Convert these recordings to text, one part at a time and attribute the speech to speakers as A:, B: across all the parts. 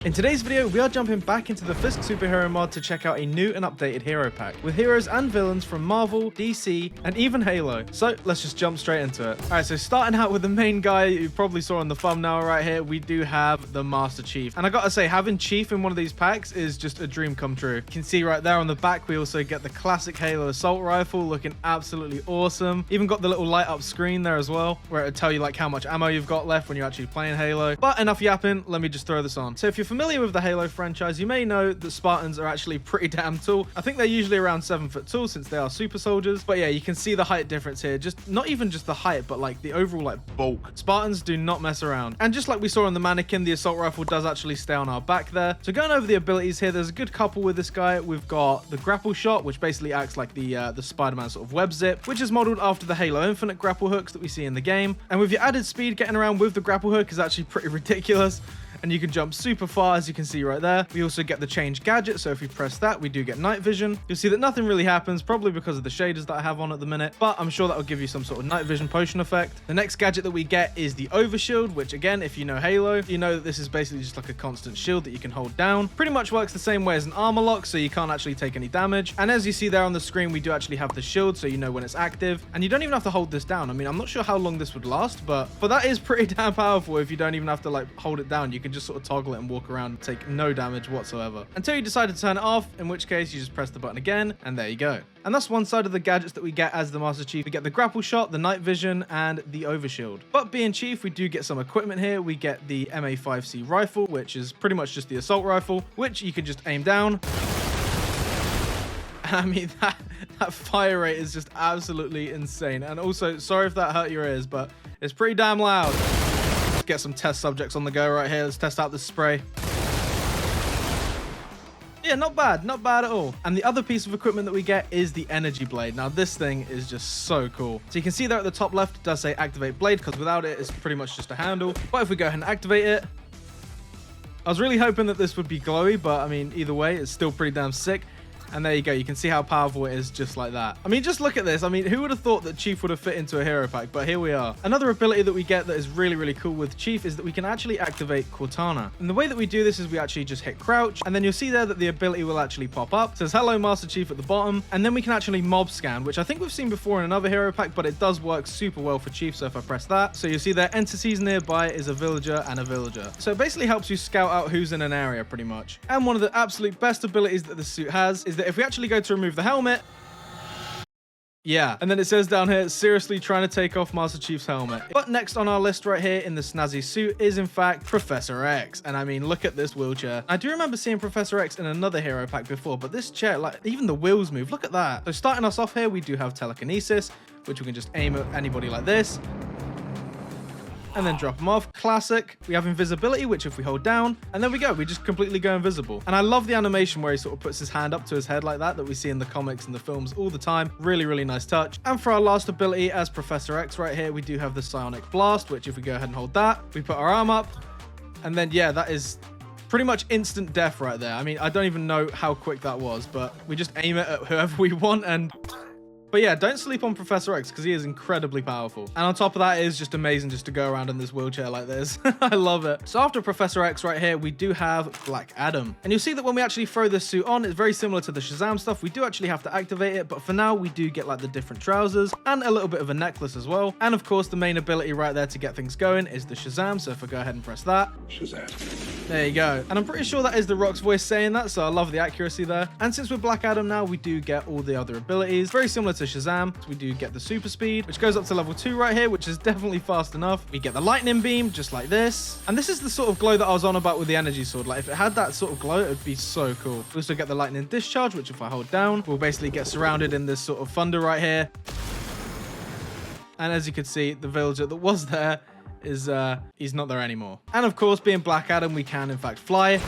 A: In today's video, we are jumping back into the Fisk Superhero Mod to check out a new and updated hero pack, with heroes and villains from Marvel, DC, and even Halo. So let's just jump straight into it. Alright, so starting out with the main guy you probably saw on the thumbnail right here, we do have the Master Chief. And I gotta say, having Chief in one of these packs is just a dream come true. You can see right there on the back, we also get the classic Halo assault rifle looking absolutely awesome. Even got the little light up screen there as well, where it'll tell you like how much ammo you've got left when you're actually playing Halo. But enough yapping, let me just throw this on. So if you're familiar with the Halo franchise, you may know that Spartans are actually pretty damn tall. I think they're usually around 7 foot tall since they are super soldiers. But yeah, you can see the height difference here. Just not even just the height, but like the overall like bulk. Spartans do not mess around. And just like we saw on the mannequin, the assault rifle does actually stay on our back there. So going over the abilities here, there's a good couple with this guy. We've got the grapple shot, which basically acts like the Spider-Man sort of web zip, which is modeled after the Halo Infinite grapple hooks that we see in the game. And with your added speed, getting around with the grapple hook is actually pretty ridiculous. And you can jump super far, as you can see right there. We also get the change gadget, so if we press that, we do get night vision. You'll see that nothing really happens, probably because of the shaders that I have on at the minute, but I'm sure that will give you some sort of night vision potion effect. The next gadget that we get is the overshield, which again, if you know Halo, you know that this is basically just like a constant shield that you can hold down. Pretty much works the same way as an armor lock, so you can't actually take any damage. And as you see there on the screen, we do actually have the shield, so you know when it's active. And you don't even have to hold this down. I mean, I'm not sure how long this would last, but that is pretty damn powerful if you don't even have to like hold it down. You can just sort of toggle it and walk around and take no damage whatsoever until you decide to turn it off, in which case you just press the button again and there you go. And that's one side of the gadgets that we get as the Master Chief. We get the grapple shot, the night vision, and the overshield. But being Chief, we do get some equipment here. We get the MA5C rifle, which is pretty much just the assault rifle, which you can just aim down. I mean, that fire rate is just absolutely insane. And also, sorry if that hurt your ears, but it's pretty damn loud. Let's get some test subjects on the go right here. Let's test out this spray. Yeah, not bad at all. And the other piece of equipment that we get is the energy blade. Now this thing is just so cool. So you can see there at the top left, it does say activate blade, because without it, it's pretty much just a handle. But if we go ahead and activate it, I was really hoping that this would be glowy, but I mean, either way, it's still pretty damn sick. And there you go. You can see how powerful it is just like that. I mean, just look at this. I mean, who would have thought that Chief would have fit into a hero pack? But here we are. Another ability that we get that is really, really cool with Chief is that we can actually activate Cortana. And the way that we do this is we actually just hit crouch. And then you'll see there that the ability will actually pop up. It says, hello, Master Chief at the bottom. And then we can actually mob scan, which I think we've seen before in another hero pack, but it does work super well for Chief. So if I press that, so you'll see there entities nearby is a villager and a villager. So it basically helps you scout out who's in an area pretty much. And one of the absolute best abilities that the suit has is that if we actually go to remove the helmet, yeah, and then it says down here, seriously trying to take off Master Chief's helmet. But next on our list right here in the snazzy suit is in fact Professor X. And I mean, look at this wheelchair. I do remember seeing Professor X in another hero pack before, but this chair, like even the wheels move, look at that. So starting us off here, we do have telekinesis, which we can just aim at anybody like this and then drop them off. Classic. We have invisibility, which if we hold down, and there we go, we just completely go invisible. And I love the animation where he sort of puts his hand up to his head like that we see in the comics and the films all the time. Really, really nice touch. And for our last ability as Professor X right here, we do have the Psionic Blast, which if we go ahead and hold that, we put our arm up, and then yeah, that is pretty much instant death right there. I mean, I don't even know how quick that was, but we just aim it at whoever we want. And but yeah, don't sleep on Professor X because he is incredibly powerful. And on top of that, it is just amazing just to go around in this wheelchair like this. I love it. So after Professor X right here, we do have Black Adam. And you'll see that when we actually throw this suit on, it's very similar to the Shazam stuff. We do actually have to activate it, but for now, we do get like the different trousers and a little bit of a necklace as well. And of course, the main ability right there to get things going is the Shazam. So if I go ahead and press that, Shazam. There you go. And I'm pretty sure that is the Rock's voice saying that, so I love the accuracy there. And since we're Black Adam now, we do get all the other abilities. Very similar to Shazam. So we do get the super speed, which goes up to level 2 right here, which is definitely fast enough. We get the lightning beam, just like this. And this is the sort of glow that I was on about with the energy sword. Like if it had that sort of glow, it would be so cool. We also get the lightning discharge, which if I hold down, we'll basically get surrounded in this sort of thunder right here. And as you can see, the villager that was there is he's not there anymore. And of course, being Black Adam, we can in fact fly,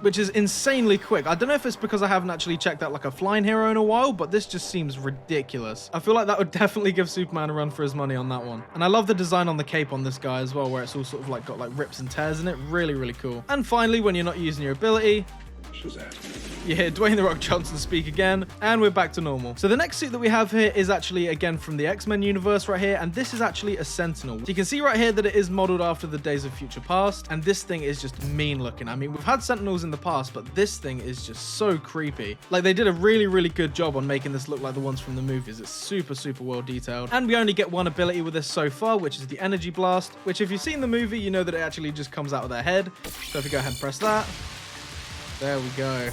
A: which is insanely quick. I don't know if it's because I haven't actually checked out like a flying hero in a while, but this just seems ridiculous. I feel like that would definitely give Superman a run for his money on that one. And I love the design on the cape on this guy as well, where it's all sort of like got like rips and tears in it. Really, really cool. And finally, when you're not using your ability, Shazam. You hear Dwayne The Rock Johnson speak again, and we're back to normal. So the next suit that we have here is actually, again, from the X-Men universe right here, and this is actually a Sentinel. So you can see right here that it is modeled after the Days of Future Past, and this thing is just mean looking. I mean, we've had Sentinels in the past, but this thing is just so creepy. Like, they did a really, really good job on making this look like the ones from the movies. It's super, super well detailed. And we only get one ability with this so far, which is the Energy Blast, which if you've seen the movie, you know that it actually just comes out of their head. So if you go ahead and press that, there we go.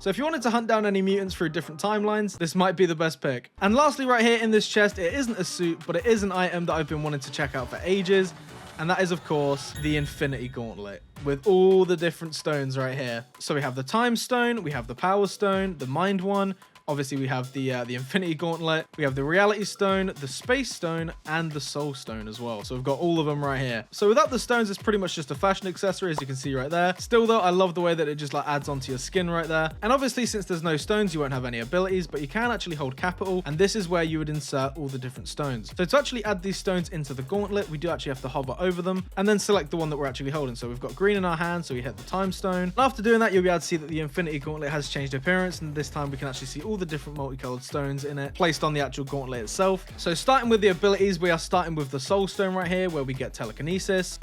A: So if you wanted to hunt down any mutants through different timelines, this might be the best pick. And lastly, right here in this chest, it isn't a suit, but it is an item that I've been wanting to check out for ages. And that is, of course, the Infinity Gauntlet with all the different stones right here. So we have the Time Stone, we have the Power Stone, the Mind one. Obviously, we have the Infinity Gauntlet, we have the Reality Stone, the Space Stone, and the Soul Stone as well. So we've got all of them right here. So without the stones, it's pretty much just a fashion accessory, as you can see right there. Still, though, I love the way that it just like adds onto your skin right there. And obviously, since there's no stones, you won't have any abilities, but you can actually hold capital, and this is where you would insert all the different stones. So to actually add these stones into the gauntlet, we do actually have to hover over them, and then select the one that we're actually holding. So we've got green in our hand, so we hit the Time Stone. And after doing that, you'll be able to see that the Infinity Gauntlet has changed appearance, and this time we can actually see all the different multicolored stones in it placed on the actual gauntlet itself. So starting with the abilities, we are starting with the Soul Stone right here, where we get telekinesis.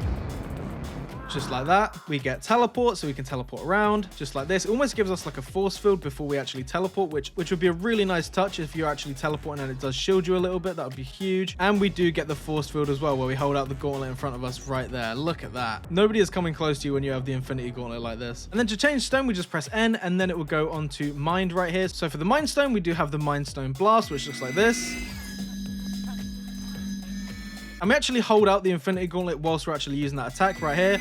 A: Just like that. We get teleport, so we can teleport around just like this. It almost gives us like a force field before we actually teleport, which would be a really nice touch if you're actually teleporting and it does shield you a little bit. That would be huge. And we do get the force field as well, where we hold out the gauntlet in front of us right there. Look at that. Nobody is coming close to you when you have the Infinity Gauntlet like this. And then to change stone, we just press N, and then it will go on to Mind right here. So for the Mind Stone, we do have the Mind Stone Blast, which looks like this. And we actually hold out the Infinity Gauntlet whilst we're actually using that attack right here.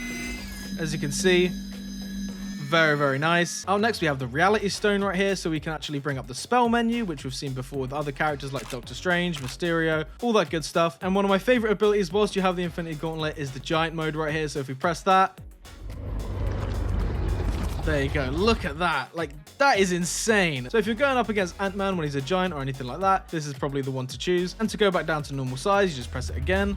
A: As you can see, very, very nice. Up next, we have the Reality Stone right here, so we can actually bring up the spell menu, which we've seen before with other characters like Doctor Strange, Mysterio, all that good stuff. And one of my favorite abilities whilst you have the Infinity Gauntlet is the Giant mode right here. So if we press that, there you go. Look at that. Like, that is insane. So if you're going up against Ant-Man when he's a giant or anything like that, this is probably the one to choose. And to go back down to normal size, you just press it again.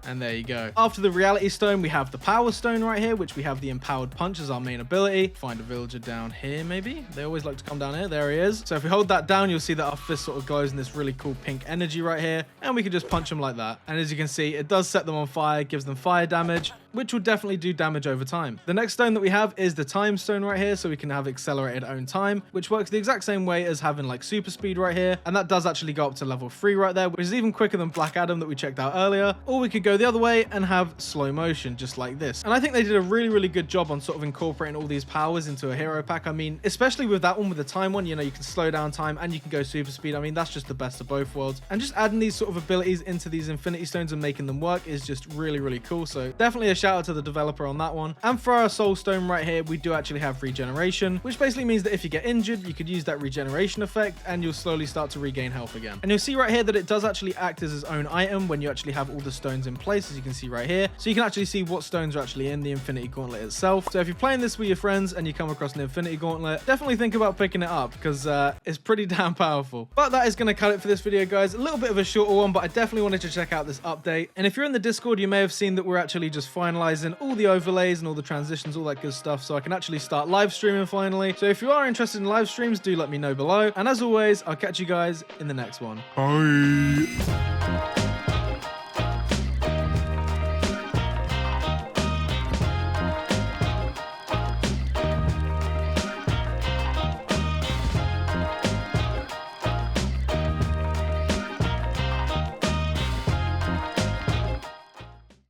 A: And there you go. After the Reality Stone, we have the Power Stone right here, which we have the Empowered Punch as our main ability. Find a villager down here, maybe. They always like to come down here. There he is. So if we hold that down, you'll see that our fist sort of glows in this really cool pink energy right here. And we can just punch them like that. And as you can see, it does set them on fire, gives them fire damage, which will definitely do damage over time. The next stone that we have is the Time Stone right here, so we can have accelerated own time, which works the exact same way as having like super speed right here. And that does actually go up to level 3 right there, which is even quicker than Black Adam that we checked out earlier. Or we could go the other way and have slow motion, just like this. And I think they did a really, really good job on sort of incorporating all these powers into a hero pack. I mean, especially with that one, with the time one, you know, you can slow down time and you can go super speed. I mean, that's just the best of both worlds. And just adding these sort of abilities into these Infinity Stones and making them work is just really, really cool. So definitely a shout out to the developer on that one. And for our Soul Stone right here, we do actually have regeneration, which basically means that if you get injured, you could use that regeneration effect and you'll slowly start to regain health again. And you'll see right here that it does actually act as its own item when you actually have all the stones in place, as you can see right here. So you can actually see what stones are actually in the Infinity Gauntlet itself. So if you're playing this with your friends and you come across an Infinity Gauntlet, definitely think about picking it up because it's pretty damn powerful. But that is going to cut it for this video, guys. A little bit of a shorter one, but I definitely wanted to check out this update. And if you're in the Discord, you may have seen that we're actually just finalizing all the overlays and all the transitions, all that good stuff, so I can actually start live streaming finally. So if you are interested in live streams, do let me know below. And as always, I'll catch you guys in the next one.
B: Bye.